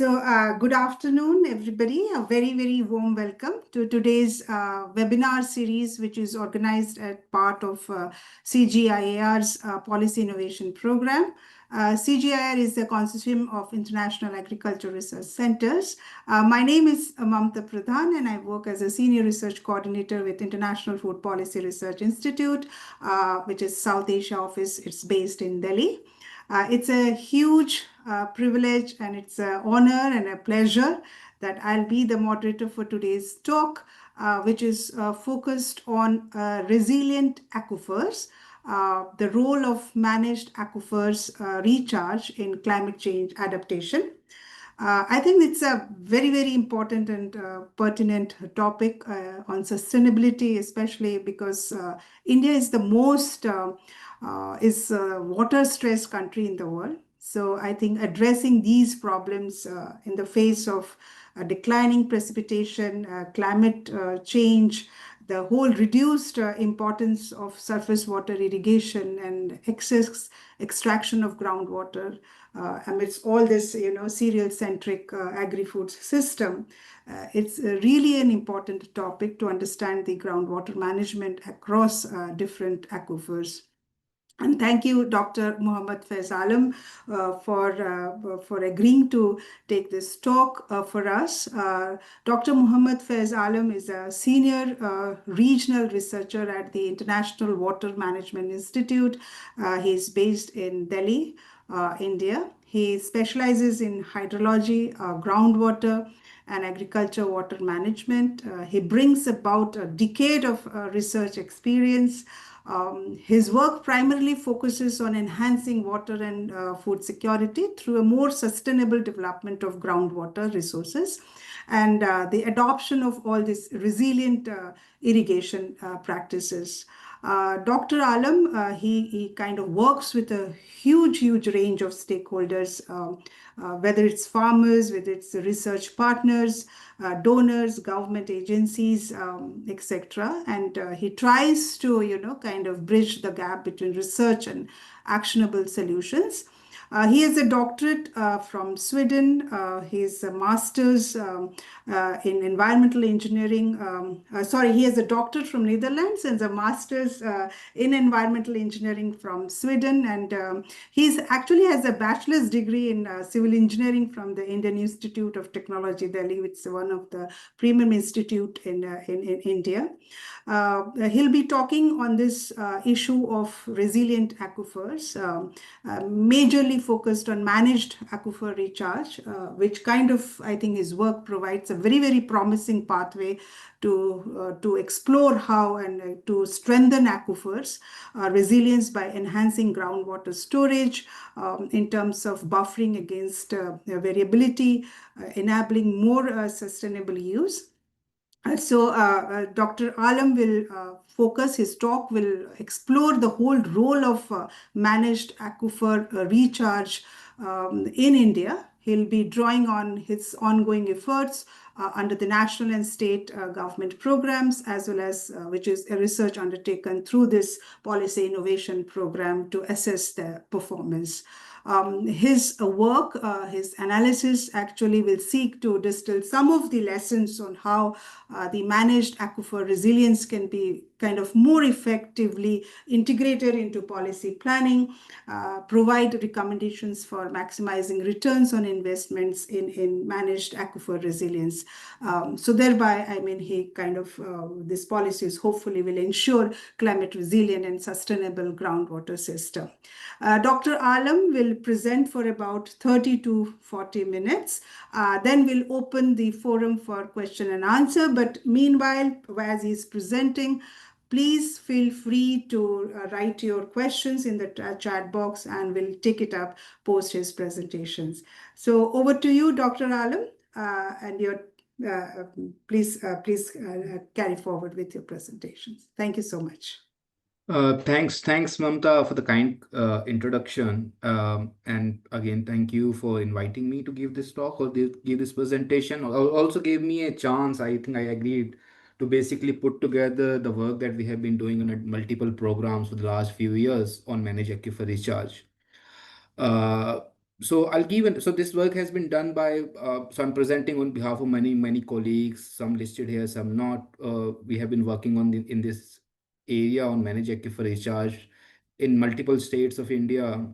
Good afternoon, everybody. A very, very warm welcome to today's webinar series, which is organized as part of CGIAR's Policy Innovation Program. CGIAR is the consortium of International Agriculture Research Centers. My name is Mamta Pradhan, and I work as a Senior Research Coordinator with International Food Policy Research Institute, which is South Asia office. It's based in Delhi. It's a huge privilege, and it's an honor and a pleasure that I'll be the moderator for today's talk, which is focused on resilient aquifers, the role of managed aquifers recharge in climate change adaptation. I think it's a very, very important and pertinent topic on sustainability, especially because India is the most water-stressed country in the world. So I think addressing these problems in the face of declining precipitation, climate change, the whole reduced importance of surface water irrigation and excess extraction of groundwater amidst all this, cereal-centric agri-food system. It's really an important topic to understand the groundwater management across different aquifers. And thank you, Dr. Muhammad Faiz Alam, for agreeing to take this talk for us. Dr. Muhammad Faiz Alam is a senior regional researcher at the International Water Management Institute. He's based in Delhi, India. He specializes in hydrology, groundwater, and agriculture water management. He brings about a decade of research experience. His work primarily focuses on enhancing water and food security through a more sustainable development of groundwater resources and the adoption of all these resilient irrigation practices. Dr. Alam, he kind of works with a huge range of stakeholders, whether it's farmers, whether it's research partners, donors, government agencies, etc. And he tries to, kind of bridge the gap between research and actionable solutions. He has a doctorate from Sweden. He has a master's in environmental engineering. He has a doctorate from Netherlands and a master's in environmental engineering from Sweden. And he's actually has a bachelor's degree in civil engineering from the Indian Institute of Technology, Delhi, which is one of the premium institute in India. He'll be talking on this issue of resilient aquifers, majorly focused on managed aquifer recharge, which kind of, I think his work provides a very promising pathway to explore how and to strengthen aquifers resilience by enhancing groundwater storage in terms of buffering against variability, enabling more sustainable use. Dr. Alam will his talk will explore the whole role of managed aquifer recharge in India. He'll be drawing on his ongoing efforts under the national and state government programs, as well as which is a research undertaken through this policy innovation program to assess their performance. His work, his analysis actually will seek to distill some of the lessons on how the managed aquifer resilience can be kind of more effectively integrated into policy planning, provide recommendations for maximizing returns on investments in managed aquifer resilience. So thereby, I mean, he kind of, this policies hopefully will ensure climate resilient and sustainable groundwater system. Dr. Alam will present for about 30 to 40 minutes. Then we'll open the forum for question and answer. But meanwhile, as he's presenting, please feel free to write your questions in the chat box, and we'll take it up post his presentations. So over to you, Dr. Alam, and your please carry forward with your presentations. Thank you so much. Thanks, Mamta, for the kind introduction. And again, thank you for inviting me to give this talk or give this presentation. Also gave me a chance, I think I agreed, to basically put together the work that we have been doing on multiple programs for the last few years on managed aquifer recharge. So I'll give it. So this work has been done by. So I'm presenting on behalf of many colleagues. Some listed here, some not. We have been working on in this area on manage aquifer recharge in multiple states of India,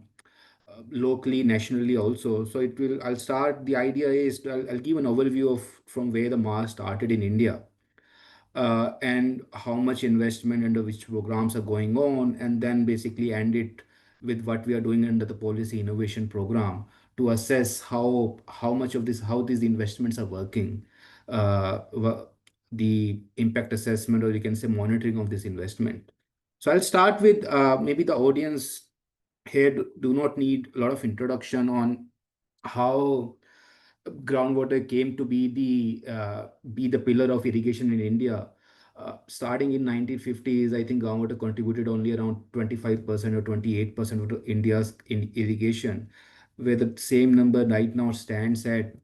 locally, nationally also. So it will. I'll start. The idea is I'll give an overview of from where the MAR started in India, and how much investment under which programs are going on, and then basically end it with what we are doing under the policy innovation program to assess how much of this how these investments are working, the impact assessment, or you can say monitoring of this investment. So I'll start with maybe the audience here do not need a lot of introduction on how groundwater came to be the pillar of irrigation in India. Starting in 1950s, I think groundwater contributed only around 25% or 28% of India's in irrigation, where the same number right now stands at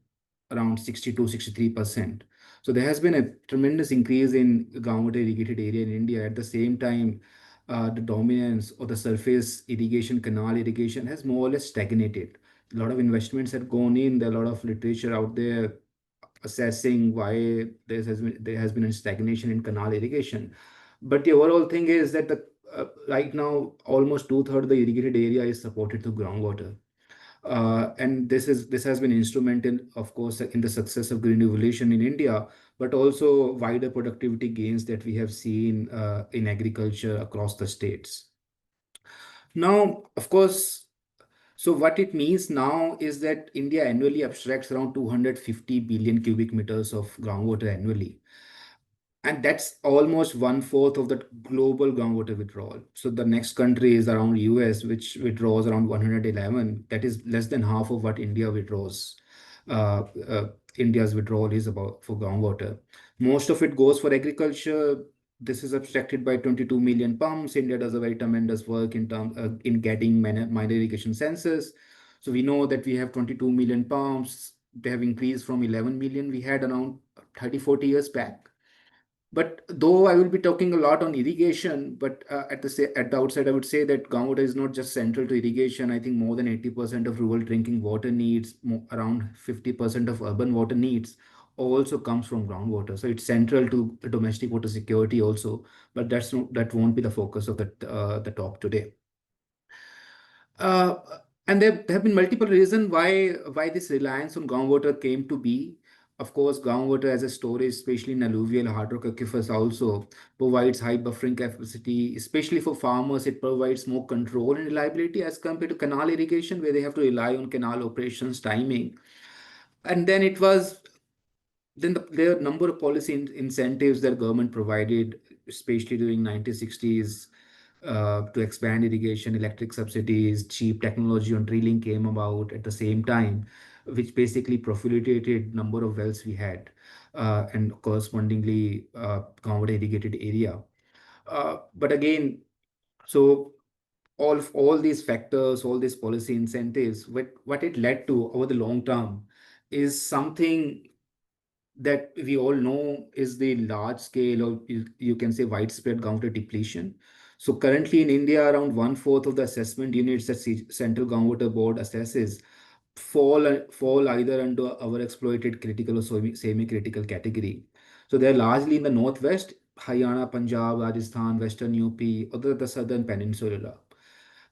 around 62, 63%. So there has been a tremendous increase in groundwater irrigated area in India. At the same time, the dominance of the surface irrigation, canal irrigation has more or less stagnated. A lot of investments have gone in. There are a lot of literature out there assessing why there has been a stagnation in canal irrigation. But the overall thing is that right now almost two-thirds of the irrigated area is supported through groundwater. And this has been instrumental, of course, in the success of green revolution in India, but also wider productivity gains that we have seen in agriculture across the states. Now, of course, so what it means now is that India annually abstracts around 250 billion cubic meters of groundwater annually. And that's almost one fourth of the global groundwater withdrawal. So the next country is around US, which withdraws around 111. That is less than half of what India withdraws. Uh, uh, India's withdrawal is about for groundwater. Most of it goes for agriculture. This is abstracted by 22 million pumps. India does a very tremendous work in getting minor irrigation census. So we know that we have 22 million pumps. They have increased from 11 million we had around 30, 40 years back. But though I will be talking a lot on irrigation, but at the outside, I would say that groundwater is not just central to irrigation. I think more than 80% of rural drinking water needs, around 50% of urban water needs, also comes from groundwater. So it's central to domestic water security also. But that won't be the focus of the talk today. Uh, and there have been multiple reasons why this reliance on groundwater came to be. Of course, groundwater as a storage, especially in alluvial hard rock aquifers, also provides high buffering capacity, especially for farmers. It provides more control and reliability as compared to canal irrigation, where they have to rely on canal operations timing. And then there are a number of policy incentives that government provided, especially during 1960s, to expand irrigation, electric subsidies, cheap technology on drilling came about at the same time, which basically proliferated number of wells we had, and correspondingly groundwater irrigated area. But again, so all these factors, all these policy incentives, what it led to over the long term is something that we all know is the large scale, or you can say widespread groundwater depletion. So currently in India, around one fourth of the assessment units that Central Groundwater Board assesses fall either under our exploited critical or semi-critical category. So they're largely in the northwest, Haryana, Punjab, Rajasthan, Western UP, or the southern peninsula.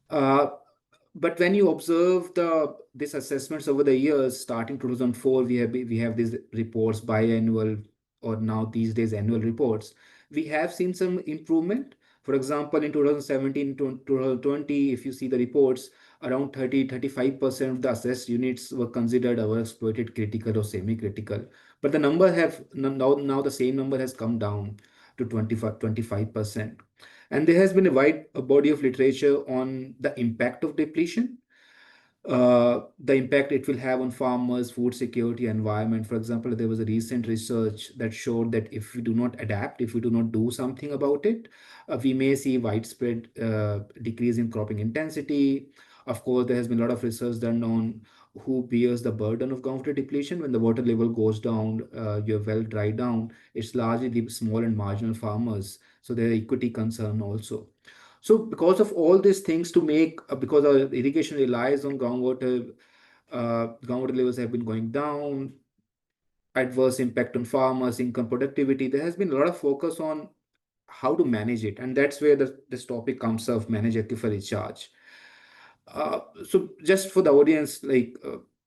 Uh, but when you observe these assessments over the years, starting 2004, we have these reports biannual, or now these days annual reports. We have seen some improvement. For example, in 2017 to 2020, if you see the reports, around 30-35% of the assessed units were considered overexploited, critical or semi-critical. But the number have now the same number has come down to 25%. And there has been a body of literature on the impact of depletion, the impact it will have on farmers, food security, environment. For example, there was a recent research that showed that if we do not adapt, if we do not do something about it, we may see widespread decrease in cropping intensity. Of course, there has been a lot of research done on who bears the burden of groundwater depletion when the water level goes down, your well dry down. It's largely the small and marginal farmers. So there are equity concern also. So because of all these things to make, because our irrigation relies on groundwater, Groundwater levels have been going down, adverse impact on farmers, income, productivity. There has been a lot of focus on how to manage it, and that's where this topic comes of manage aquifer recharge. So just for the audience, like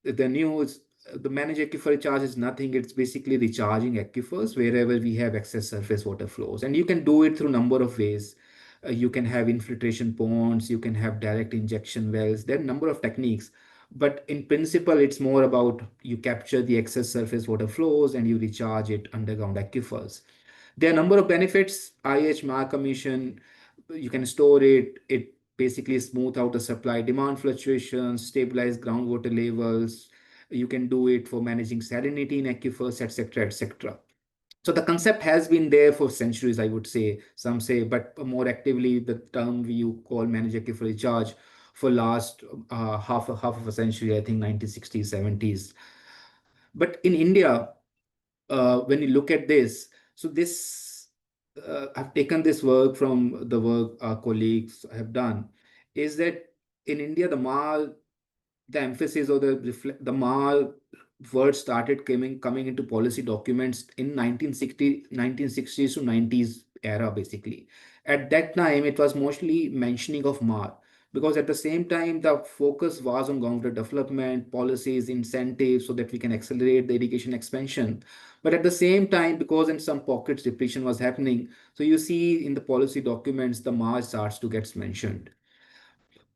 the news, the managed aquifer recharge is nothing. It's basically recharging aquifers wherever we have excess surface water flows, and you can do it through number of ways. You can have infiltration ponds, you can have direct injection wells. There are a number of techniques, but in principle, it's more about you capture the excess surface water flows and you recharge it underground aquifers. There are a number of benefits. IH mark emission, you can store it. It basically smooth out the supply demand fluctuations, stabilize groundwater levels. You can do it for managing salinity in aquifers, etc., etc. So the concept has been there for centuries, I would say. Some say, but more actively, the term we you call managed aquifer recharge for last half of a century, I think 1960s, 70s. But in India, when you look at this, so this I've taken this work from the work our colleagues have done, is that in India, the emphasis or the MAR word started coming into policy documents in 1960s to 90s era, basically. At that time, it was mostly mentioning of MAR, because at the same time, the focus was on groundwater development, policies, incentives, so that we can accelerate the irrigation expansion. But at the same time, because in some pockets depletion was happening, so you see in the policy documents, the MAR starts to get mentioned.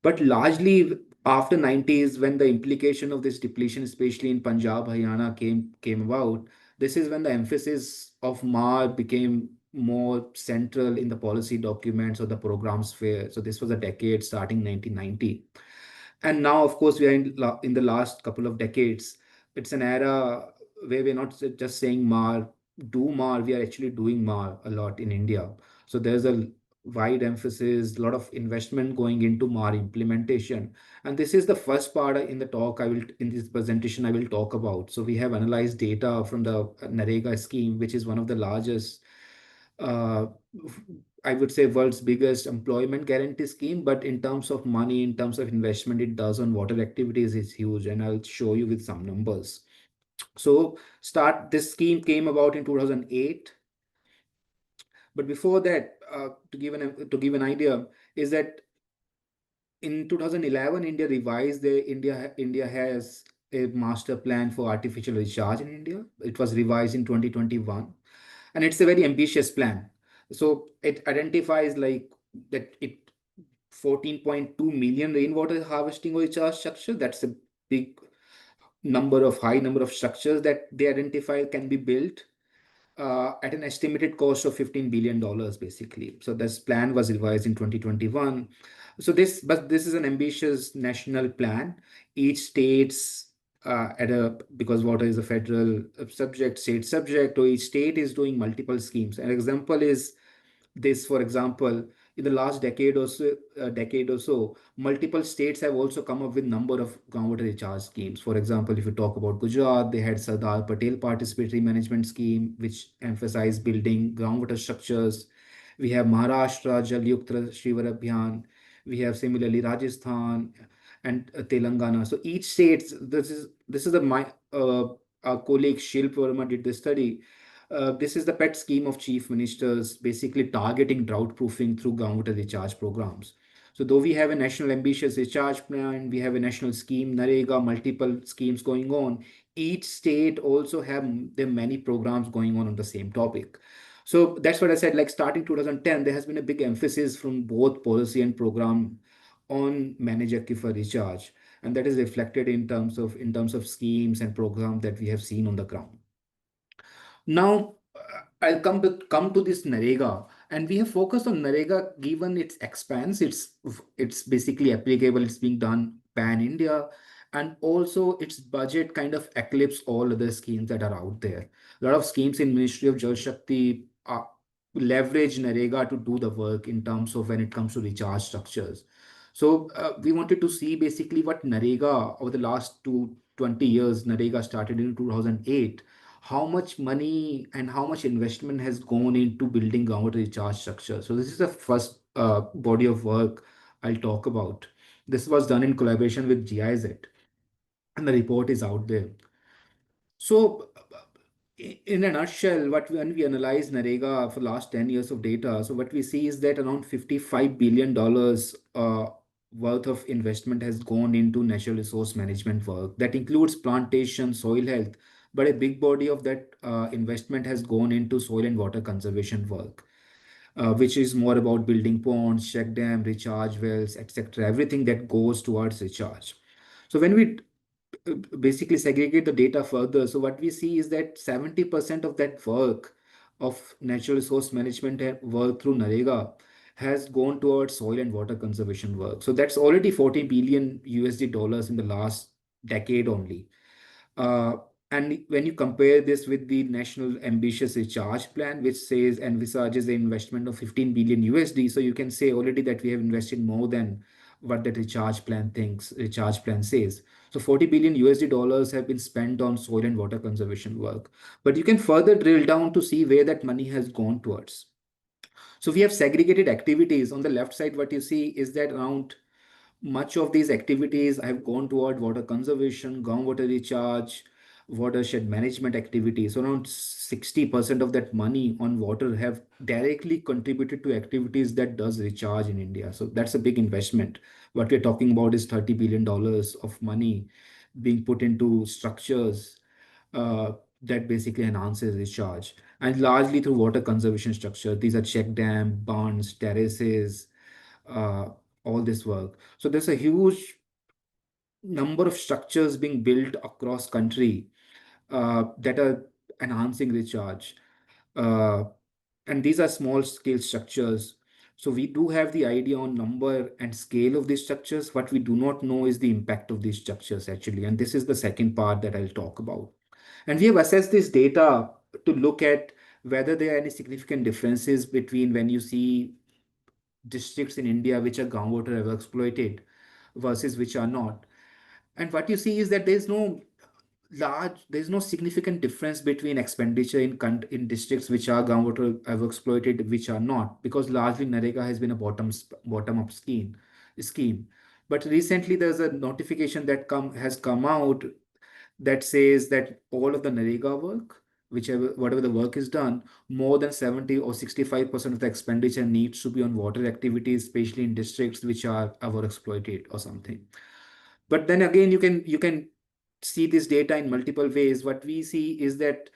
But largely after 90s, when the implication of this depletion, especially in Punjab, Haryana, came about, this is when the emphasis of MAR became more central in the policy documents or the program sphere. So this was a decade starting 1990. And now, of course, we are in the last couple of decades. It's an era where we're not just saying MAR, do MAR, we are actually doing MAR a lot in India. So there's a wide emphasis, a lot of investment going into MAR implementation. And this is the first part in the talk in this presentation, I will talk about. So we have analyzed data from the NREGA scheme, which is one of the largest, uh, I would say world's biggest employment guarantee scheme. But in terms of money, in terms of investment it does on water activities is huge. And I'll show you with some numbers. So this scheme came about in 2008. But before that, to give an idea, is that in 2011, India has a master plan for artificial recharge in India. It was revised in 2021, and it's a very ambitious plan. So it identifies like that it 14.2 million rainwater harvesting or recharge structure. That's a big high number of structures that they identify can be built at an estimated cost of $15 billion, basically. So this plan was revised in 2021. But this is an ambitious national plan. Each state's because water is a federal subject, state subject, or each state is doing multiple schemes. An example is this, for example, in the last decade or so, multiple states have also come up with number of groundwater recharge schemes. For example, if you talk about Gujarat, they had Sardar Patel Participatory Management Scheme, which emphasized building groundwater structures. We have Maharashtra Jal Yukt Shrivar Abhiyan. We have similarly Rajasthan and Telangana. So each state, this is our colleague Shilp Verma did the study. This is the pet scheme of chief ministers, basically targeting drought proofing through groundwater recharge programs. So, though we have a national ambitious recharge plan, we have a national scheme, NREGA, multiple schemes going on. Each state also have their many programs going on the same topic. So that's what I said. Like starting 2010, there has been a big emphasis from both policy and program on managed aquifer recharge, and that is reflected in terms of schemes and programs that we have seen on the ground. Now, I'll come to this NREGA, and we have focused on NREGA given its expanse. It's basically applicable. It's being done pan India, and also its budget kind of eclipse all other schemes that are out there. A lot of schemes in Ministry of Jal Shakti leverage NREGA to do the work in terms of when it comes to recharge structures. So we wanted to see basically what NREGA over the last 20 years. NREGA started in 2008, how much money and how much investment has gone into building groundwater recharge structure. So this is the first body of work I'll talk about. This was done in collaboration with GIZ. and the report is out there. So, in a nutshell, when we analyze Narega for last 10 years of data, so what we see is that around $55 billion worth of investment has gone into natural resource management work. That includes plantation, soil health, but a big body of that investment has gone into soil and water conservation work, which is more about building ponds, check dam, recharge wells, etc. Everything that goes towards recharge. So when we basically segregate the data further, so what we see is that 70% of that work of natural resource management work through Narega has gone towards soil and water conservation work. So that's already 40 billion USD dollars in the last decade only. Uh, and when you compare this with the National Ambitious Recharge Plan, which says envisages an investment of 15 billion USD, so you can say already that we have invested more than what that recharge plan says. So 40 billion USD dollars have been spent on soil and water conservation work. But you can further drill down to see where that money has gone towards. So we have segregated activities. On the left side, what you see is that around much of these activities have gone toward water conservation, groundwater recharge, watershed management activities. So around 60% of that money on water have directly contributed to activities that does recharge in India. So that's a big investment. What we're talking about is $30 billion of money being put into structures uh, that basically enhances recharge, and largely through water conservation structure. These are check dam, bunds, terraces, uh, all this work. So there's a huge number of structures being built across country that are enhancing recharge. Uh, and these are small scale structures. So we do have the idea on number and scale of these structures. What we do not know is the impact of these structures actually. And this is the second part that I'll talk about. And we have assessed this data to look at whether there are any significant differences between when you see districts in India which are groundwater exploited versus which are not. And what you see is that there's no significant difference between expenditure in districts which are groundwater exploited, which are not, because largely Narega has been a bottom up scheme. But recently there's a notification that has come out that says that all of the Narega work, whatever the work is done, more than 70 or 65% of the expenditure needs to be on water activities, especially in districts which are overexploited or something. But then again, you can see this data in multiple ways. What we see is that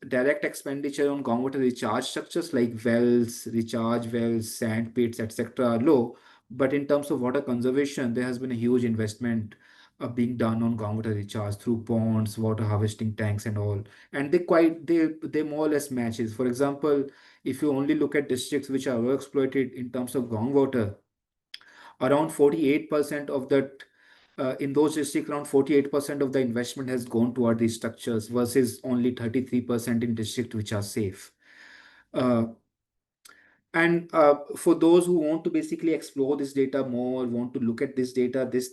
direct expenditure on groundwater recharge structures like wells, recharge wells, sand pits, etc. are low. But in terms of water conservation, there has been a huge investment being done on groundwater recharge through ponds, water harvesting tanks, and all. And they more or less matches. For example, if you only look at districts which are overexploited in terms of groundwater, around 48% of that in those districts, around 48% of the investment has gone toward these structures versus only 33% in districts which are safe. Uh, and for those who want to basically explore this data more, want to look at this data, this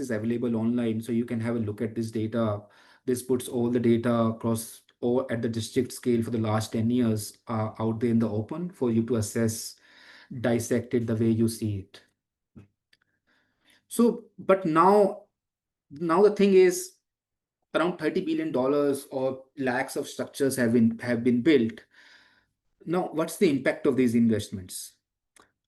is available online, so you can have a look at this data. This puts all the data across or at the district scale for the last 10 years out there in the open for you to assess, dissect it the way you see it. So, but now the thing is, around $30 billion or lakhs of structures have been built. Now, what's the impact of these investments?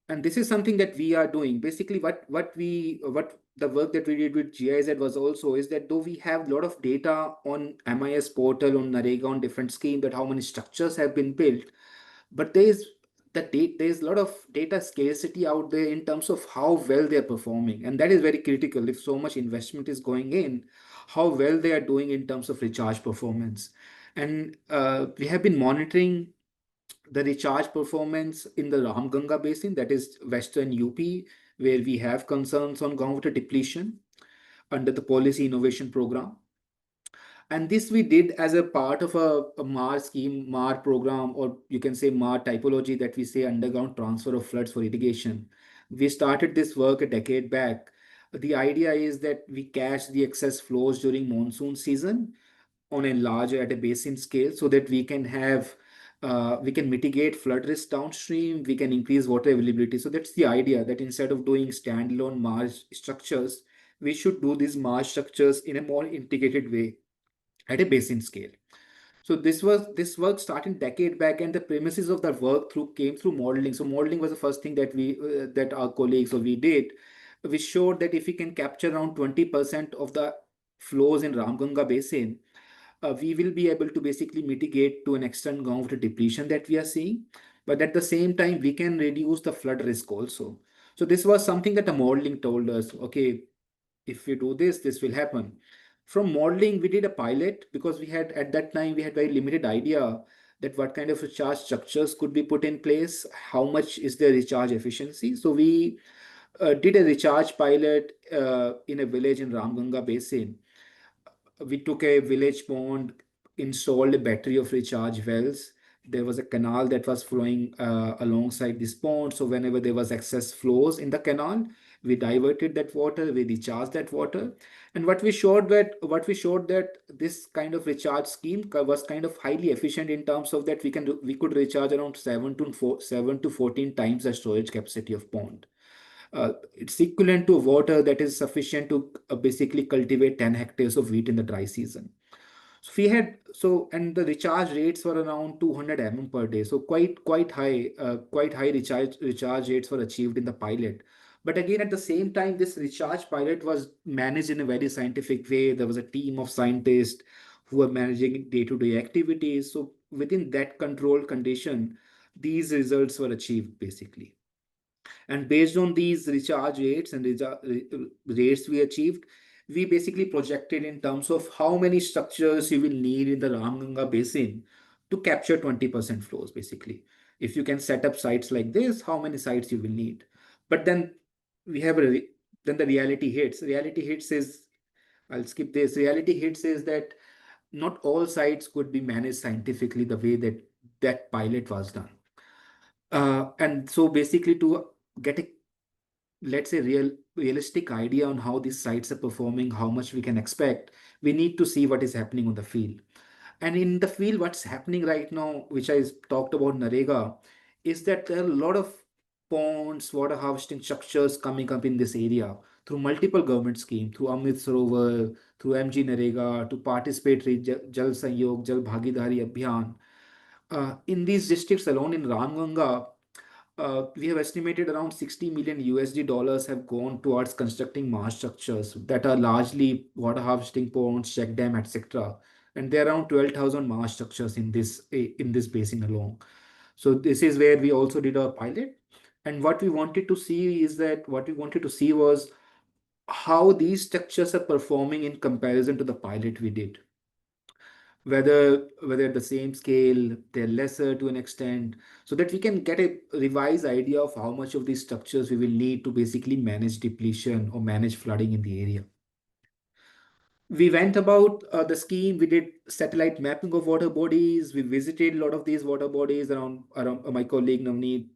And this is something that we are doing. Basically, what the work that we did with GIZ was also is that though we have a lot of data on MIS portal, on Narega, on different scheme, that how many structures have been built, but there's a lot of data scarcity out there in terms of how well they're performing, and that is very critical. If so much investment is going in, how well they are doing in terms of recharge performance. And we have been monitoring the recharge performance in the Ramganga basin, that is western UP, where we have concerns on groundwater depletion under the policy innovation program. And this we did as a part of a MAR scheme, MAR program, or you can say MAR typology, that we say underground transfer of floods for irrigation. We started this work a decade back. The idea is that we catch the excess flows during monsoon season on a larger at a basin scale, so that we can mitigate flood risk downstream, we can increase water availability. So that's the idea, that instead of doing standalone MAR structures, we should do these marsh structures in a more integrated way at a basin scale. So this work started decade back, and the premises of that work through came through modeling. So modeling was the first thing that we that our colleagues or we did. We showed that if we can capture around 20% of the flows in Ramganga basin, we will be able to basically mitigate to an extent groundwater depletion that we are seeing. But at the same time, we can reduce the flood risk also. So this was something that the modeling told us. Okay, if we do this, this will happen. From modeling, we did a pilot because we had at that time we had very limited idea that what kind of recharge structures could be put in place, how much is the recharge efficiency. So we did a recharge pilot in a village in Ramganga Basin. We took a village pond, installed a battery of recharge wells. There was a canal that was flowing alongside this pond. So whenever there was excess flows in the canal, we diverted that water, we recharged that water. And what we showed that this kind of recharge scheme was kind of highly efficient in terms of that we could recharge around 7 to 14 times the storage capacity of pond. It's equivalent to water that is sufficient to basically cultivate 10 hectares of wheat in the dry season. And the recharge rates were around 200 mm per day, so quite high recharge rates were achieved in the pilot. But again, at the same time, this recharge pilot was managed in a very scientific way. There was a team of scientists who were managing day-to-day activities. So within that controlled condition, these results were achieved basically. And based on these recharge rates and rates we achieved, we basically projected in terms of how many structures you will need in the Ramganga basin to capture 20% flows, basically. If you can set up sites like this, how many sites you will need. But then we have then the reality hits. Reality hits is, I'll skip this. Reality hits is that not all sites could be managed scientifically the way that that pilot was done. And so basically to get a, let's say, realistic idea on how these sites are performing, how much we can expect, we need to see what is happening on the field. And in the field, what's happening right now, which I talked about Narega, is that there are a lot of ponds, water harvesting structures coming up in this area through multiple government schemes, through Amrit Sarovar, through MG Narega, to participatory Jal Sanyog, Jal Bhagidari Abhiyan. In these districts alone in Ramganga, we have estimated around 60 million USD dollars have gone towards constructing marsh structures that are largely water harvesting ponds, check dam, etc. And there are around 12,000 marsh structures in this basin alone. So this is where we also did our pilot. And what we wanted to see was how these structures are performing in comparison to the pilot we did, whether at the same scale, they're lesser to an extent, so that we can get a revised idea of how much of these structures we will need to basically manage depletion or manage flooding in the area. We went about the scheme. We did satellite mapping of water bodies. We visited a lot of these water bodies around my colleague Navneet,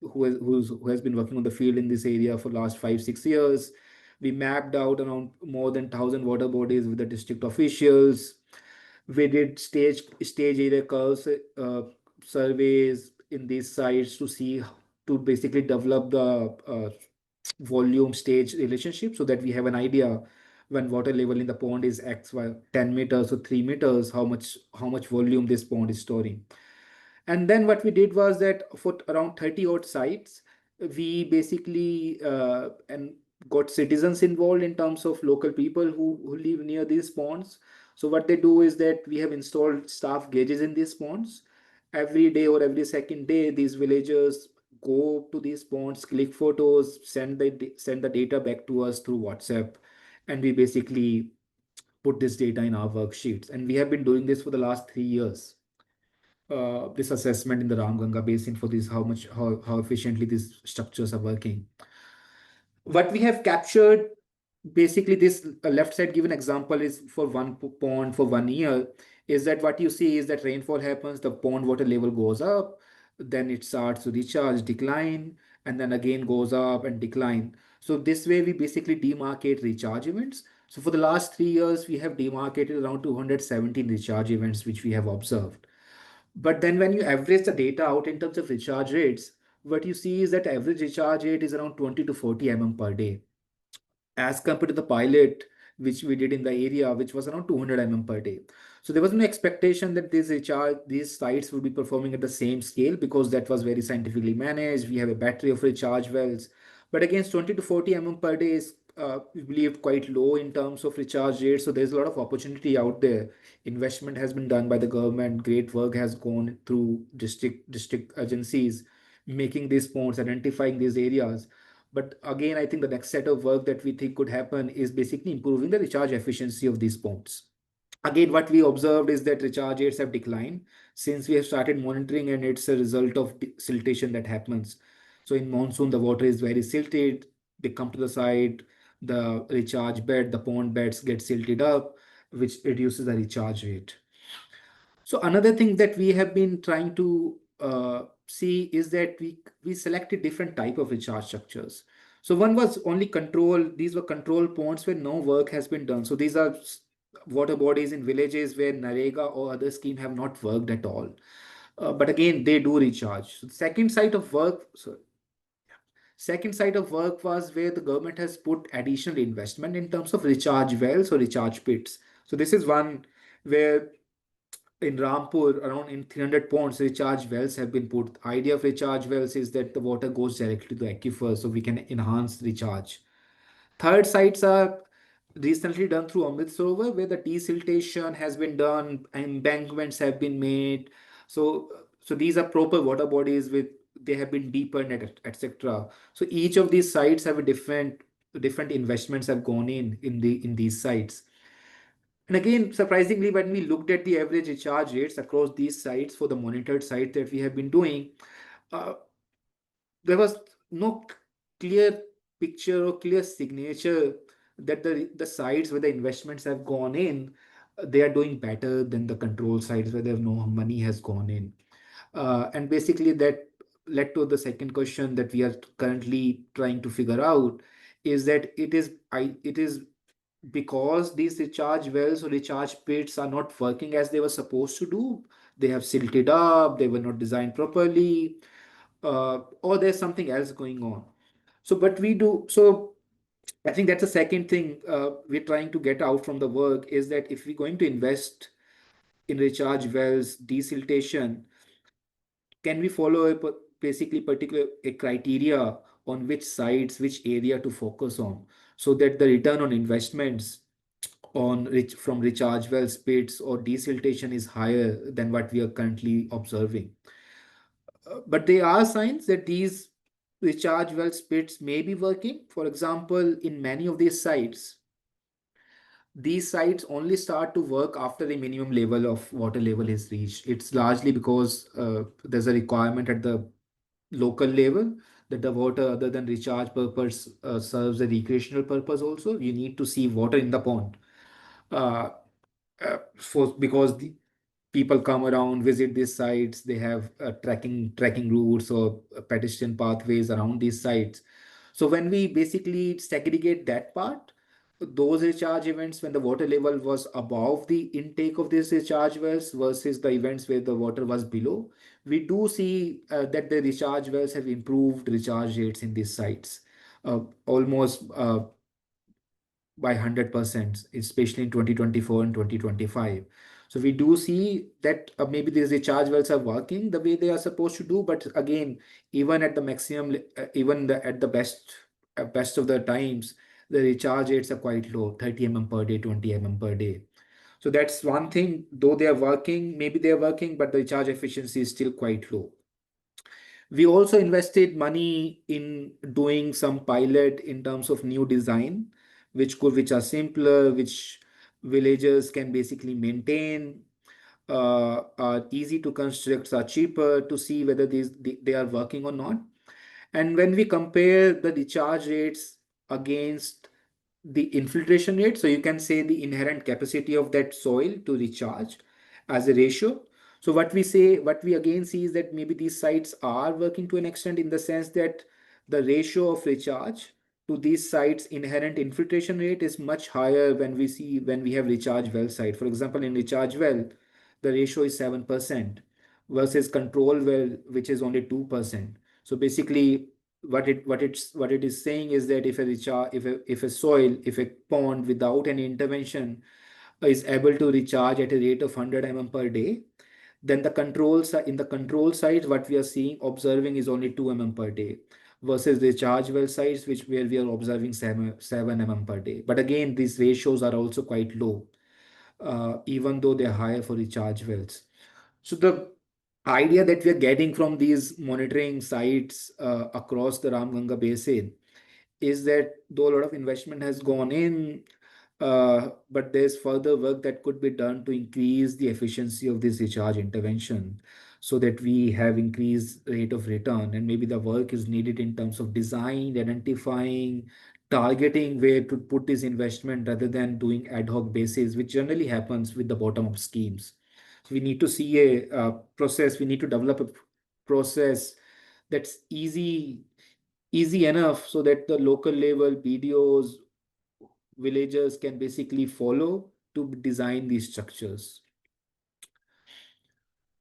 who has been working on the field in this area for last 5 6 years. We mapped out around more than 1,000 water bodies with the district officials. We did stage area curves surveys in these sites to basically develop the volume stage relationship, so that we have an idea when water level in the pond is x y 10 meters or 3 meters, how much volume this pond is storing. And then what we did was that for around 30 odd sites, we basically and got citizens involved in terms of local people who live near these ponds. So what they do is that we have installed staff gauges in these ponds. Every day or every second day, these villagers go to these ponds, click photos, send the data back to us through WhatsApp, and we basically put this data in our worksheets. And we have been doing this for the last 3 years, this assessment in the Ramganga basin for this, how efficiently these structures are working. What we have captured, basically this left side given example is for one pond for 1 year, is that what you see is that rainfall happens, the pond water level goes up, then it starts to recharge, decline, and then again goes up and decline. So this way we basically demarcate recharge events. So for the last 3 years, we have demarcated around 217 recharge events, which we have observed. But then when you average the data out in terms of recharge rates, what you see is that average recharge rate is around 20 to 40 mm per day. as compared to the pilot which we did in the area, which was around 200 per day. So there was no expectation that these sites would be performing at the same scale, because that was very scientifically managed. We have a battery of recharge wells, but against 20 to 40 per day is, we believed, quite low in terms of recharge rate. So there's a lot of opportunity out there. Investment has been done by the government. Great work has gone through district agencies, making these ponds, identifying these areas. But again, I think the next set of work that we think could happen is basically improving the recharge efficiency of these ponds. Again, what we observed is that recharge rates have declined since we have started monitoring, and it's a result of siltation that happens. So in monsoon, the water is very silted. They come to the site, the recharge bed, the pond beds get silted up, which reduces the recharge rate. So another thing that we have been trying to see is that we selected different type of recharge structures. So one was only control. These were control ponds where no work has been done. So these are water bodies in villages where Narega or other scheme have not worked at all. But again, they do recharge. So the second site of work was where the government has put additional investment in terms of recharge wells or recharge pits. So this is one where in Rampur, around in 300 ponds, recharge wells have been put. The idea of recharge wells is that the water goes directly to the aquifer, so we can enhance recharge. Third sites are recently done through Amrit Sarovar, where the desiltation has been done, embankments have been made. So these are proper water bodies with, they have been deepened, etc. So each of these sites have a different investments have gone in these sites. And again, surprisingly, when we looked at the average recharge rates across these sites for the monitored site that we have been doing, uh, there was no clear picture or clear signature that the sites where the investments have gone in, they are doing better than the control sites where there no money has gone in. And basically that led to the second question that we are currently trying to figure out, is that it is because these recharge wells or recharge pits are not working as they were supposed to do. They have silted up, they were not designed properly, or there's something else going on. So, but we do, so I think that's the second thing we're trying to get out from the work, is that if we're going to invest in recharge wells, desiltation, can we follow basically particular a criteria on which sites, which area to focus on, so that the return on investments from recharge wells, pits, or desiltation is higher than what we are currently observing. But there are signs that these recharge wells, pits may be working. For example, in many of these sites only start to work after the minimum level of water level is reached. It's largely because there's a requirement at the local level that the water, other than recharge purpose, serves a recreational purpose also. You need to see water in the pond. Uh, for because the people come around, visit these sites, they have trekking routes or pedestrian pathways around these sites. So when we basically segregate that part, those recharge events when the water level was above the intake of these recharge wells versus the events where the water was below, we do see that the recharge wells have improved recharge rates in these sites, almost by 100%, especially in 2024 and 2025. So we do see that maybe these recharge wells are working the way they are supposed to do, but again, even at the maximum, at the best of the times, the recharge rates are quite low, 30 per day, 20 per day. So that's one thing. Though they are working, maybe they are working, but the recharge efficiency is still quite low. We also invested money in doing some pilot in terms of new design, which are simpler, which villagers can basically maintain, are easy to construct, are cheaper, to see whether they are working or not. And when we compare the recharge rates against the infiltration rate, so you can say the inherent capacity of that soil to recharge as a ratio. So what we again see is that maybe these sites are working to an extent, in the sense that the ratio of recharge to these sites inherent infiltration rate is much higher when we have recharge well site. For example, in recharge well, the ratio is 7% versus control well, which is only 2%. So basically, what it is saying is that if a recharge, if a soil, if a pond without any intervention is able to recharge at a rate of 100 per day, then the in the control side, what we are seeing observing is only 2 per day, versus the charge well sites, which where we are observing 7 per day. But again, these ratios are also quite low, even though they're higher for recharge wells. So the idea that we are getting from these monitoring sites across the Ramganga basin is that though a lot of investment has gone in, but there's further work that could be done to increase the efficiency of this recharge intervention so that we have increased rate of return. And maybe the work is needed in terms of design, identifying, targeting where to put this investment rather than doing ad hoc basis, which generally happens with the bottom up schemes. So we need to see a process, we need to develop a process that's easy enough so that the local level BDOs, villagers can basically follow to design these structures.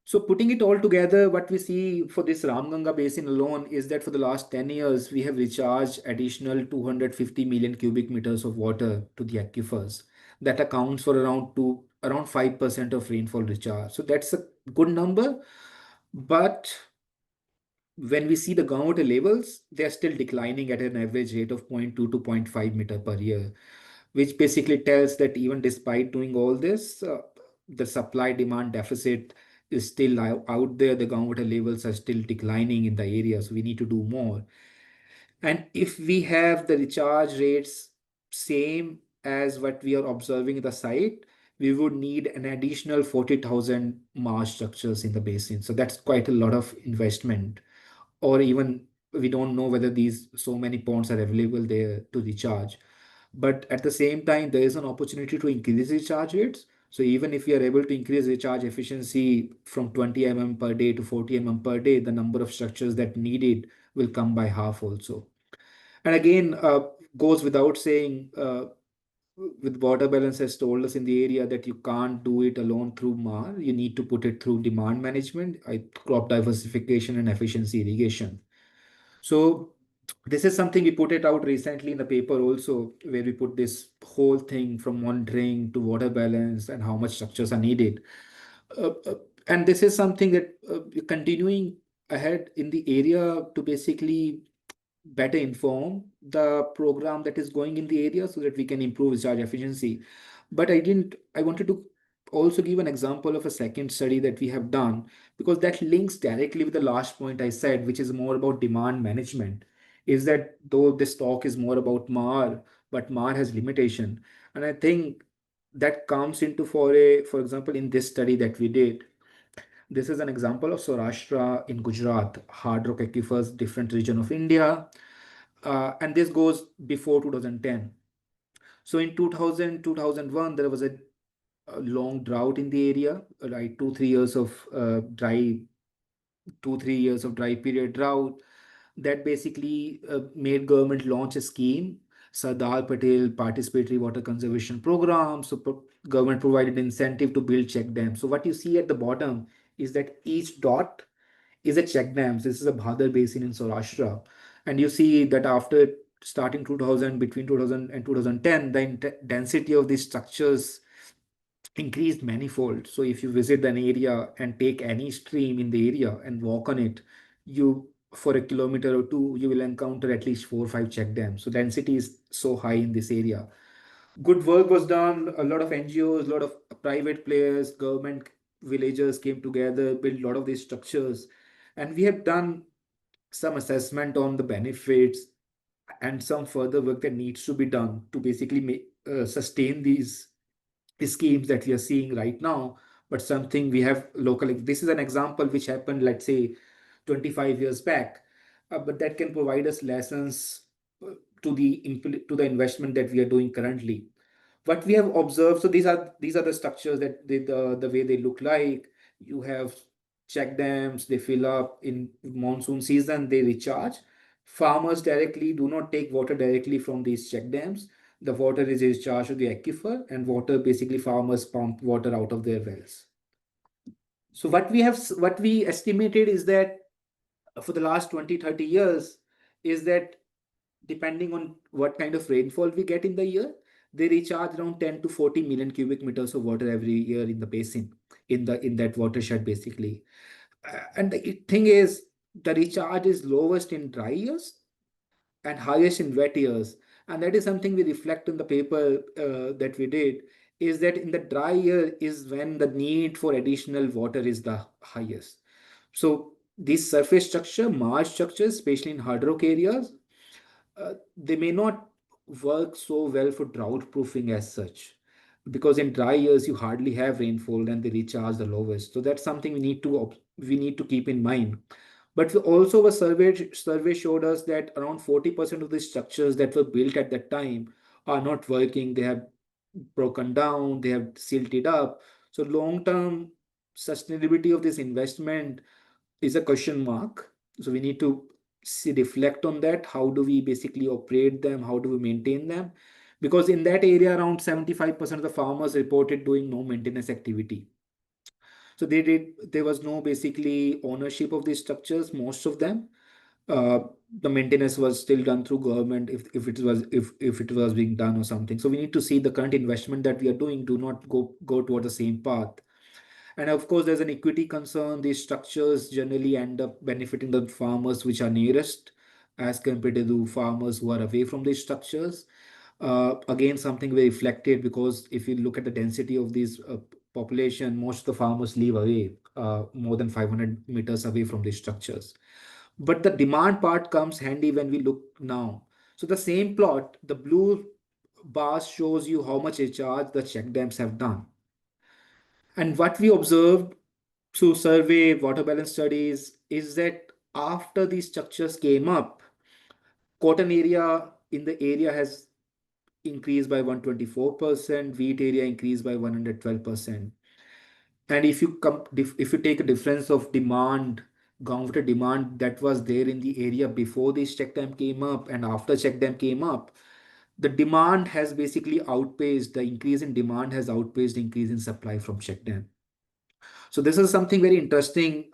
So putting it all together, what we see for this Ramganga basin alone is that for the last 10 years, we have recharged additional 250 million cubic meters of water to the aquifers. That accounts for around 5% of rainfall recharge. So that's a good number. But when we see the groundwater levels, they're still declining at an average rate of zero point 0.2 to zero point 0.5 meter per year, which basically tells that even despite doing all this, the supply demand deficit is still out there. The groundwater levels are still declining in the area, so we need to do more. And if we have the recharge rates same as what we are observing in the site, we would need an additional 40,000 marsh structures in the basin. So that's quite a lot of investment. Or even we don't know whether these so many ponds are available there to recharge. But at the same time, there is an opportunity to increase recharge rates. So even if we are able to increase recharge efficiency from 20 per day to 40 per day, the number of structures that needed will come by half also. And again, goes without saying, with water balance has told us in the area that you can't do it alone through MAR. You need to put it through demand management, crop diversification, and efficiency irrigation. So this is something we put it out recently in the paper also, where we put this whole thing from monitoring to water balance and how much structures are needed. Uh, uh, and this is something that we're continuing ahead in the area to basically better inform the program that is going in the area so that we can improve recharge efficiency. But I wanted to also give an example of a second study that we have done, because that links directly with the last point I said, which is more about demand management. Is that though this talk is more about MAR, but MAR has limitation. And I think that comes into for example, in this study that we did, this is an example of Saurashtra in Gujarat, hard rock aquifers, different region of India, and this goes before 2010. So in 2001, there was a long drought in the area, right? 2 3 years of dry, 2 3 years of dry period drought that basically made government launch a scheme, Sardar Patel Participatory Water Conservation Program. So government provided incentive to build check dams. So what you see at the bottom is that each dot is a check dams. This is a Bhadar basin in Saurashtra. And you see that after starting 2000, between 2000 and 2010, the density of these structures increased manifold. So if you visit an area and take any stream in the area and walk on it, you for a kilometer or two, you will encounter at least 4 or 5 check dams. So density is so high in this area. Good work was done. A lot of NGOs, a lot of private players, government, villagers came together, built a lot of these structures. And we have done some assessment on the benefits and some further work that needs to be done to basically sustain these schemes that we are seeing right now. But something we have locally, this is an example which happened, let's say, 25 years back, but that can provide us lessons to the investment that we are doing currently. What we have observed, so these are the structures that the way they look like. You have check dams, they fill up in monsoon season, they recharge. Farmers directly do not take water directly from these check dams. The water is discharged to the aquifer, and water, basically farmers pump water out of their wells. So what we estimated is that for the last 20 30 years, is that depending on what kind of rainfall we get in the year, they recharge around 10 to 40 million cubic meters of water every year in the basin, in that watershed basically. And the thing is, the recharge is lowest in dry years and highest in wet years. And that is something we reflect in the paper that we did, is that in the dry year is when the need for additional water is the highest. So these surface structure, marsh structures, especially in hard rock areas, they may not work so well for drought proofing as such, because in dry years you hardly have rainfall and they recharge the lowest. So that's something we need to keep in mind. But also a survey showed us that around 40% of the structures that were built at that time are not working. They have broken down, they have silted up. So long term sustainability of this investment is a question mark. So we need to reflect on that. How do we basically operate them? How do we maintain them? Because in that area, around 75% of the farmers reported doing no maintenance activity. So there was no basically ownership of these structures, most of them. Uh, the maintenance was still done through government, if it was being done or something. So we need to see the current investment that we are doing do not go toward the same path. And of course, there's an equity concern. These structures generally end up benefiting the farmers which are nearest as compared to farmers who are away from these structures. Again, something we reflected, because if you look at the density of these population, most of the farmers live away, more than 500 meters away from these structures. But the demand part comes handy when we look now. So the same plot, the blue bars shows you how much recharge the check dams have done. And what we observed through survey, water balance studies, is that after these structures came up, cotton area in the area has increased by 124%, wheat area increased by 112%. And if you take a difference of demand, groundwater demand that was there in the area before this check dam came up and after check dam came up, the demand has basically outpaced, the increase in demand has outpaced increase in supply from check dam. So this is something very interesting,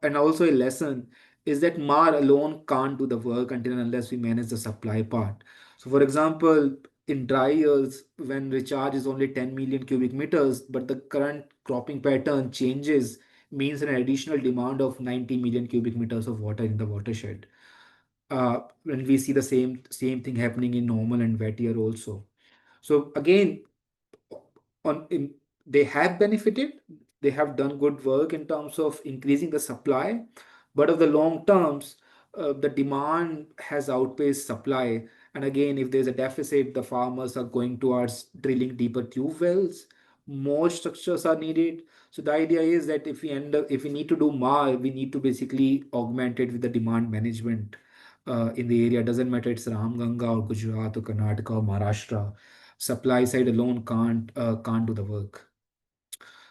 and also a lesson is that MAR alone can't do the work until and unless we manage the supply part. So for example, in dry years, when recharge is only 10 million cubic meters, but the current cropping pattern changes, means an additional demand of 90 million cubic meters of water in the watershed. When we see the same thing happening in normal and wet year also. So again, on in they have benefited, they have done good work in terms of increasing the supply, but of the long terms, the demand has outpaced supply. And again, if there's a deficit, the farmers are going towards drilling deeper tube wells. More structures are needed. So the idea is that if we need to do more, we need to basically augment it with the demand management in the area. Doesn't matter it's Ramganga or Gujarat or Karnataka or Maharashtra. Supply side alone can't do the work.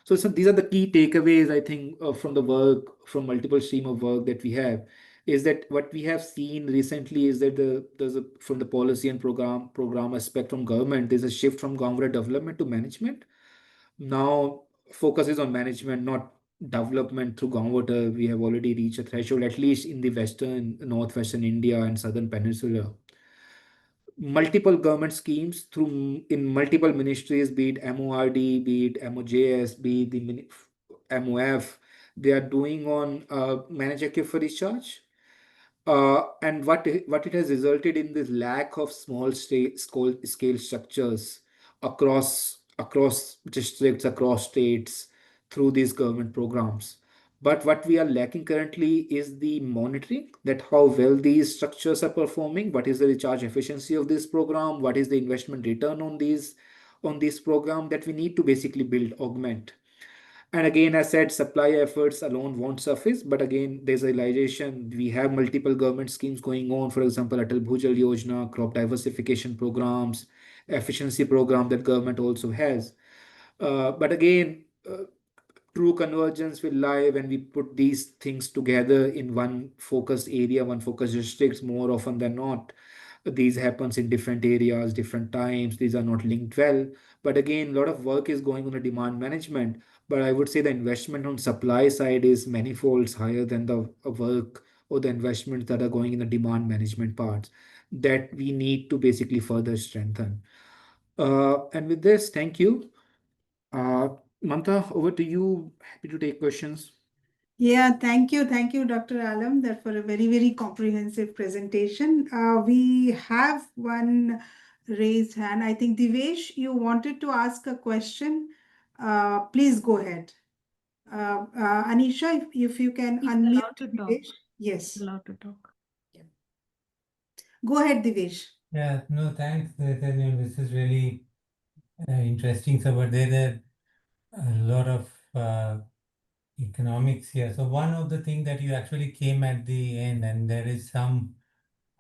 So these are the key takeaways, I think, from the work, from multiple stream of work that we have, is that what we have seen recently is that from the policy and program aspect from government, there's a shift from groundwater development to management. Now focus is on management, not development through groundwater. We have already reached a threshold, at least in the northwestern India and southern peninsula. Multiple government schemes through in multiple ministries, be it MORD, be it MOJS, be it the MOF, they are doing on manage aquifer recharge. And what it has resulted in this lack of scale structures across districts, across states through these government programs. But what we are lacking currently is the monitoring, that how well these structures are performing, what is the recharge efficiency of this program, what is the investment return on this program, that we need to basically build, augment. And again, I said supply efforts alone won't suffice, but again, there's a realization we have multiple government schemes going on. For example, Atal Bhujal Yojana, crop diversification programs, efficiency program that government also has. But again, true convergence will lie when we put these things together in one focused area, one focused districts. More often than not, these happens in different areas, different times. These are not linked well. But again, a lot of work is going on the demand management. But I would say the investment on supply side is manifolds higher than the work or the investments that are going in the demand management parts that we need to basically further strengthen. And with this, thank you. Mamta, over to you. Happy to take questions. Yeah, thank you. Thank you, Dr. Alam, that for a very, very comprehensive presentation. We have one raised hand. I think Divesh, you wanted to ask a question. Please go ahead. Anisha, if you can He's allowed unmute to talk. Divesh. Yes. Allowed to talk. Yeah. Go ahead, Divesh. Yeah, no, thanks. This is really interesting. So, but there are a lot of economics here. So, one of the things that you actually came at the end, and there is some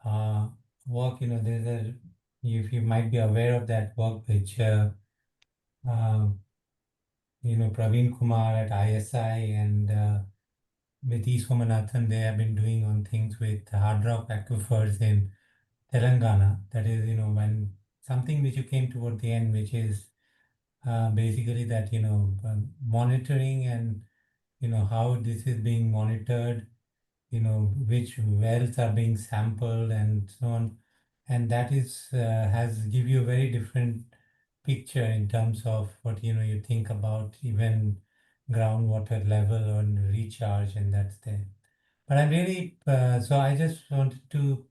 uh, work, there's if you might be aware of that work, which, um, Praveen Kumar at ISI and with E. Somanathan, they have been doing on things with hard rock aquifers in Telangana. That is, when something which you came toward the end, which is basically that, monitoring and, how this is being monitored, which wells are being sampled and so on. And that is, has give you a very different picture in terms of what, you think about even groundwater level and recharge, and that's there. But I'm really, so I just wanted to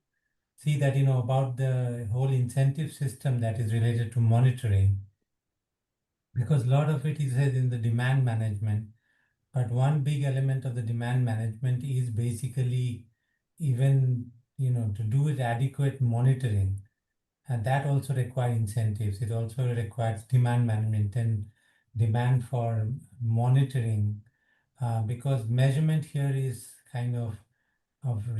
see that, about the whole incentive system that is related to monitoring, because a lot of it is said in the demand management. But one big element of the demand management is basically even, to do with adequate monitoring. And that also requires incentives. It also requires demand management and demand for monitoring, because measurement here is kind of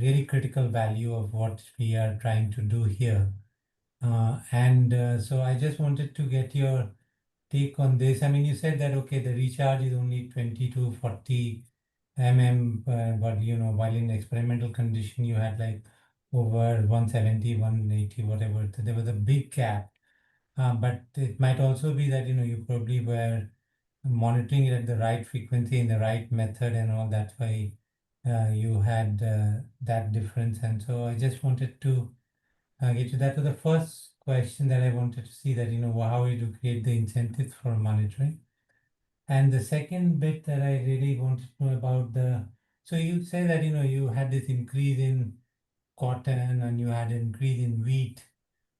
really critical value of what we are trying to do here. And so I just wanted to get your take on this. I mean, you said that, okay, the recharge is only 20 to 40 but, while in experimental condition, you had like over 170, 180, whatever. So there was a big gap. But it might also be that, you probably were monitoring it at the right frequency in the right method and all. That's why you had that difference. And so I just wanted to get to that. To the first question that I wanted to see, that, how you create the incentives for monitoring. And the second bit that I really wanted to know about so you say that, you had this increase in cotton and you had an increase in wheat,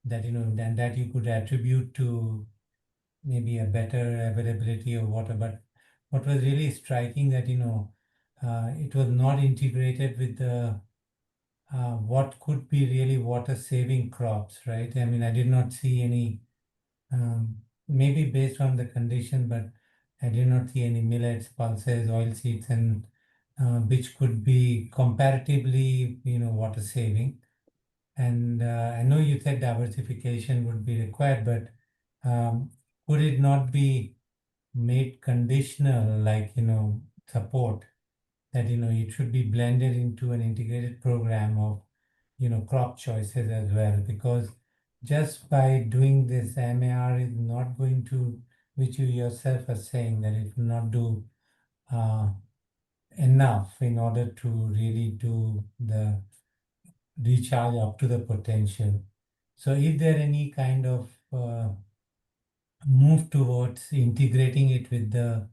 that, and that you could attribute to maybe a better availability of water. But what was really striking that, it was not integrated with the what could be really water saving crops, right? I mean, I did not see any, maybe based on the condition, but I did not see any millets, pulses, oilseeds, and which could be comparatively, water saving. And I know you said diversification would be required, but could it not be made conditional, like, support, that, it should be blended into an integrated program of, crop choices as well? Because just by doing this, MAR is not going to, which you yourself are saying, that it will not do uh, enough in order to really do the recharge up to the potential. So, is there any kind of move towards integrating it with the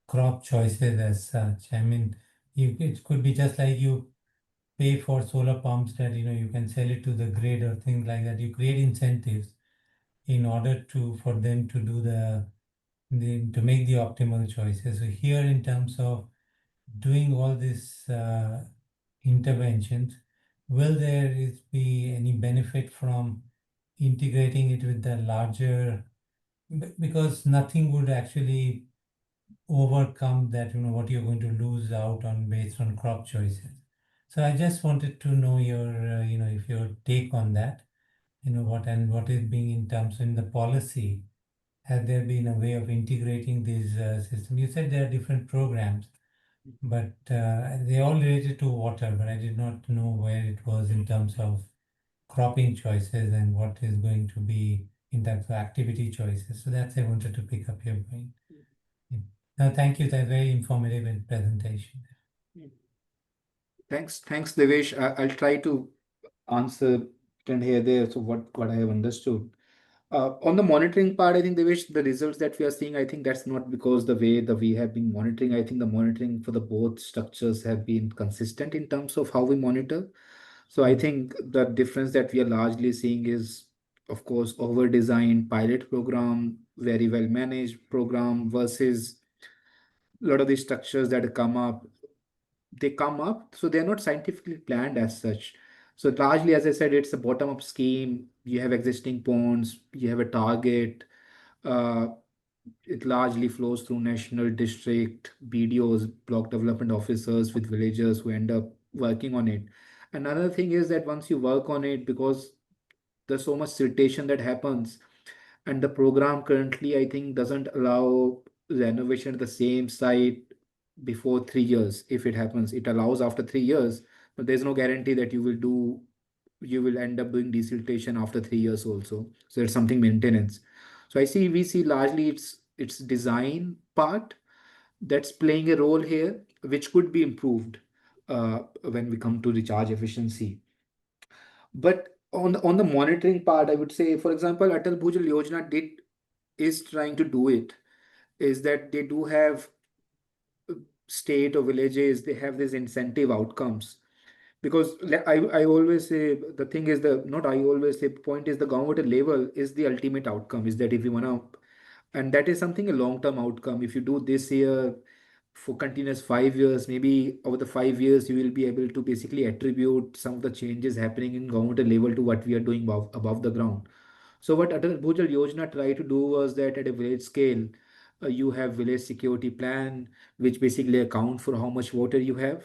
crop choices as such? I mean, it could be just like you pay for solar pumps, that, you can sell it to the grid or things like that. You create incentives in order to for them to do to make the optimal choices. So here, in terms of doing all these interventions, will there be any benefit from integrating it with the larger, because nothing would actually overcome that, what you're going to lose out on based on crop choices. So I just wanted to know your, if your take on that, what is being in terms in the policy. Has there been a way of integrating these systems? You said there are different programs, but they all related to water, but I did not know where it was in terms of cropping choices and what is going to be in terms of activity choices. So that's I wanted to pick up your point. Yeah. No, thank you. That's very informative presentation. Thanks, Devesh. I'll try to answer and here there. So what I have understood. On the monitoring part, I think Devesh, the results that we are seeing, I think that's not because the way that we have been monitoring. I think the monitoring for the both structures have been consistent in terms of how we monitor. So I think the difference that we are largely seeing is, of course, over-designed pilot program, very well managed program versus a lot of these structures that come up, they come up, so they're not scientifically planned as such. So largely, as I said, it's a bottom-up scheme. You have existing ponds, you have a target. Uh, it largely flows through national district BDOs, block development officers with villagers who end up working on it. Another thing is that once you work on it, because there's so much siltation that happens, and the program currently, I think, doesn't allow renovation at the same site before 3 years. If it happens, it allows after 3 years, but there's no guarantee that you will end up doing desiltation after 3 years also. So it's something maintenance. So we see largely it's design part that's playing a role here, which could be improved when we come to recharge efficiency. But on the monitoring part, I would say, for example, Atal Bhujal Yojana did is trying to do it. Is that they do have state or villages, they have these incentive outcomes. Because I always say the thing is the not I always say point is the groundwater level is the ultimate outcome. Is that if you wanna, and that is something a long-term outcome. If you do this year for continuous 5 years, maybe over the 5 years, you will be able to basically attribute some of the changes happening in groundwater level to what we are doing above the ground. So what Atal Bhujal Yojana tried to do was that at a village scale, you have village security plan, which basically account for how much water you have,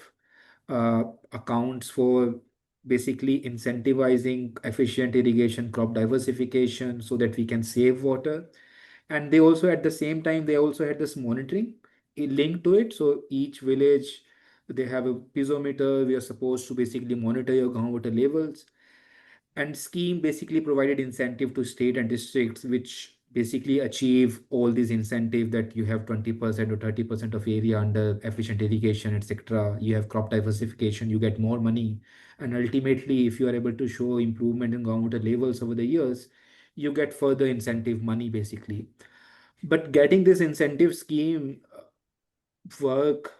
accounts for basically incentivizing efficient irrigation, crop diversification, so that we can save water. And they also at the same time they also had this monitoring linked to it. So each village, they have a piezometer. We are supposed to basically monitor your groundwater levels, and scheme basically provided incentive to state and districts which basically achieve all these incentive, that you have 20% or 30% of area under efficient irrigation, etc. You have crop diversification, you get more money. And ultimately, if you are able to show improvement in groundwater levels over the years, you get further incentive money basically. But getting this incentive scheme work,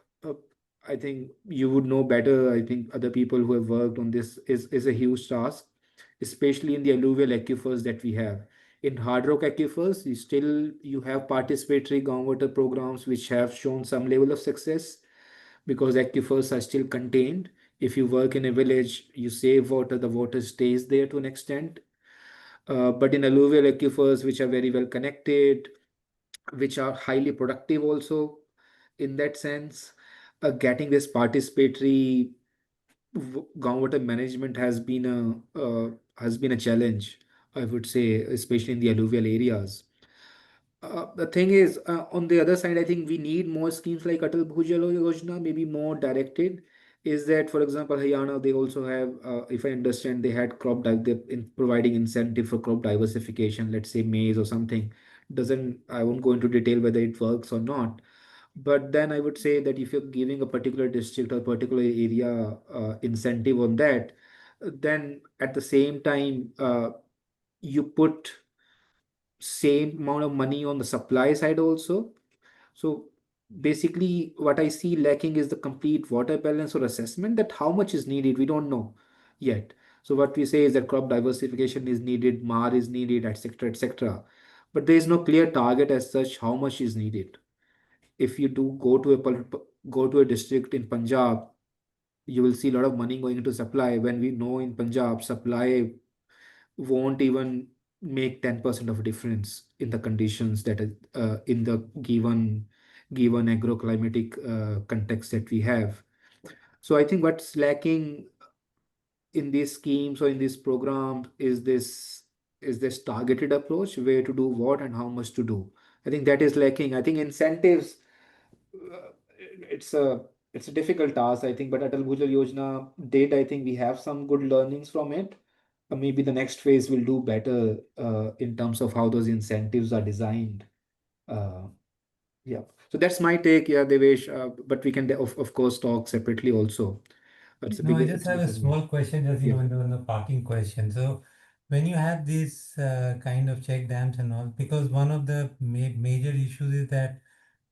I think you would know better. I think other people who have worked on this is a huge task, especially in the alluvial aquifers that we have. In hard rock aquifers, you have participatory groundwater programs which have shown some level of success because aquifers are still contained. If you work in a village, you save water, the water stays there to an extent. But in alluvial aquifers, which are very well connected, which are highly productive also in that sense, getting this participatory groundwater management has been a challenge, I would say, especially in the alluvial areas. The thing is, on the other side, I think we need more schemes like Atal Bhujal Yojana, maybe more directed. Is that, for example, Haryana, they also have, if I understand, they had in providing incentive for crop diversification, let's say maize or something. Doesn't, I won't go into detail whether it works or not. But then I would say that if you're giving a particular district or particular area incentive on that, then at the same time, you put same amount of money on the supply side also. So basically, what I see lacking is the complete water balance or assessment, that how much is needed, we don't know yet. So what we say is that crop diversification is needed, MAR is needed, etc., etc. But there is no clear target as such how much is needed. If you do go to a district in Punjab, you will see a lot of money going into supply, when we know in Punjab supply won't even make 10% of a difference in the conditions that is in the given agroclimatic context that we have. So I think what's lacking in these schemes or in this program is this targeted approach, where to do what and how much to do. I think that is lacking. I think incentives, it's a difficult task, I think, but Atal Bhujal Yojana did, I think we have some good learnings from it. Maybe the next phase will do better in terms of how those incentives are designed. Uh, yeah. So that's my take, yeah, Devesh. But we can, of course, talk separately also. It's a No, I bigger just picture have a for me. small question, just Yeah. on the parking question. So, when you have these kind of check dams and all, because one of the major issues is that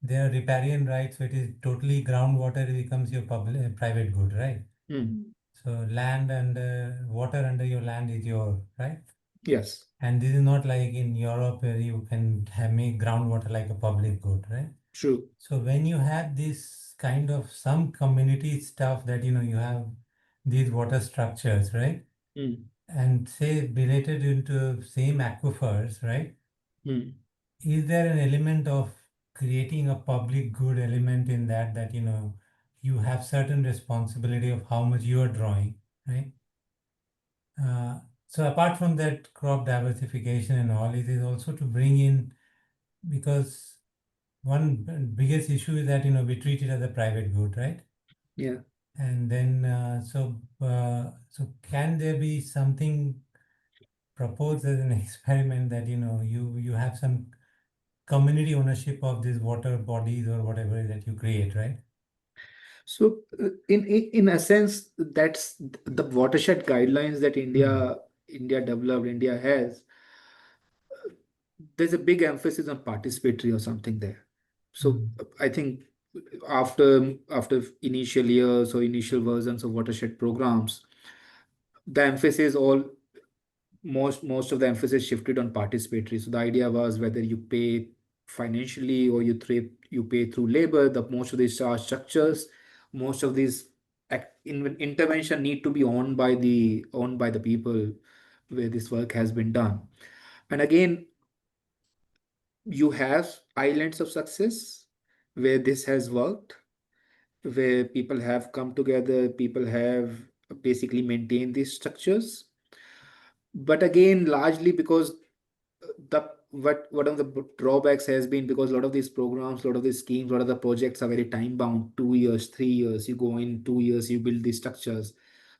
they are riparian rights, so it is totally groundwater becomes your public private good, right? Mm. So land and water under your land is your right. Yes. And this is not like in Europe where you can have make groundwater like a public good, right? True. So when you have this kind of some community stuff that you have these water structures, right? Mm. And say related into same aquifers, right? Mm. Is there an element of creating a public good element in that you have certain responsibility of how much you are drawing, right? Uh, so apart from that crop diversification and all, it is also to bring in, because one biggest issue is that we treat it as a private good, right? Yeah. And then so can there be something proposed as an experiment that you have some community ownership of these water bodies or whatever that you create, right? So, in a sense, that's the watershed guidelines that Mm. India developed, India has. There's a big emphasis on participatory or something there. So, Mm. I think after initial years or initial versions of watershed programs, the emphasis all most of the emphasis shifted on participatory. So the idea was whether you pay financially or you pay through labor. The most of these charge structures, most of these intervention need to be owned by the people where this work has been done. And again, you have islands of success where this has worked, where people have come together, people have basically maintained these structures. But again, largely because the what one of the drawbacks has been, because a lot of these programs, a lot of these schemes, a lot of the projects are very time bound, 2 years, 3 years, you go in 2 years, you build these structures.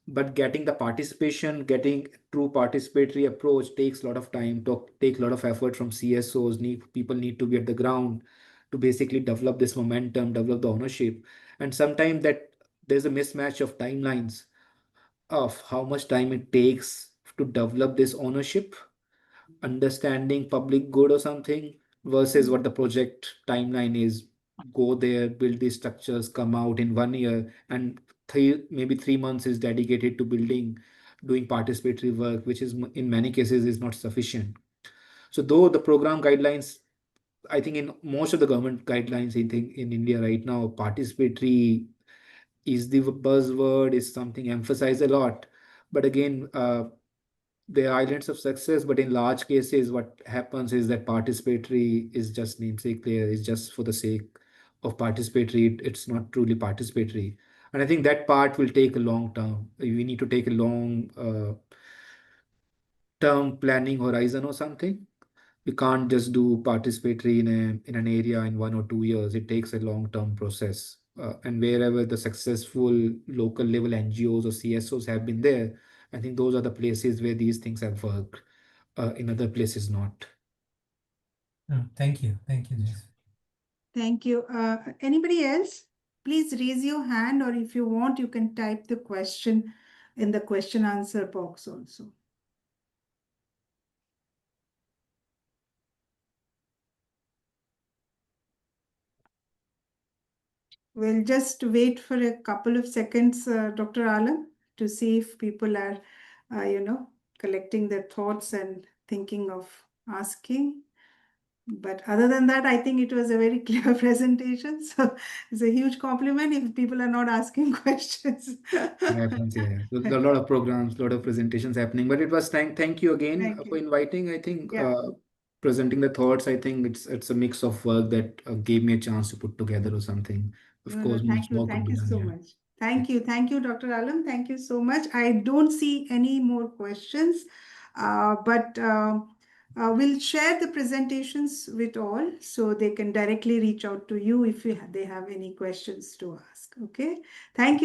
But getting the participation, getting true participatory approach takes a lot of time, to take a lot of effort from CSOs. People need to be at the ground to basically develop this momentum, develop the ownership. And sometimes that there's a mismatch of timelines of how much time it takes to develop this ownership, understanding public good or something, versus what the project timeline is. Go there, build these structures, come out in 1 year, and maybe 3 months is dedicated to building, doing participatory work, which is in many cases is not sufficient. So though the program guidelines, I think in most of the government guidelines, I think in India right now, participatory is the buzzword, is something emphasized a lot. But again, they are islands of success, but in large cases, what happens is that participatory is just namesake there, is just for the sake of participatory. It's not truly participatory. And I think that part will take a long term. We need to take a long term planning horizon or something. We can't just do participatory in an area in 1 or 2 years. It takes a long term process. And wherever the successful local level NGOs or CSOs have been there, I think those are the places where these things have worked. In other places, not. Oh, thank you, Jason. Thank you. Anybody else? Please raise your hand, or if you want, you can type the question in the question answer box also. We'll just wait for a couple of seconds, Dr. Alam, to see if people are, collecting their thoughts and thinking of asking. But other than that, I think it was a very clear presentation. So it's a huge compliment if people are not asking questions. It happens, yeah. A lot of programs, a lot of presentations happening. But it was thank you again Thank for you. inviting. I think Yeah. presenting the thoughts. I think it's a mix of work that gave me a chance to put together or something. Of No, no, course, much thank you. more could Thank be you done. so Yeah. much. Thank you. Thank you, Dr. Alam. Thank you so much. I don't see any more questions, but we'll share the presentations with all so they can directly reach out to you if they have any questions to ask. Okay. Thank you.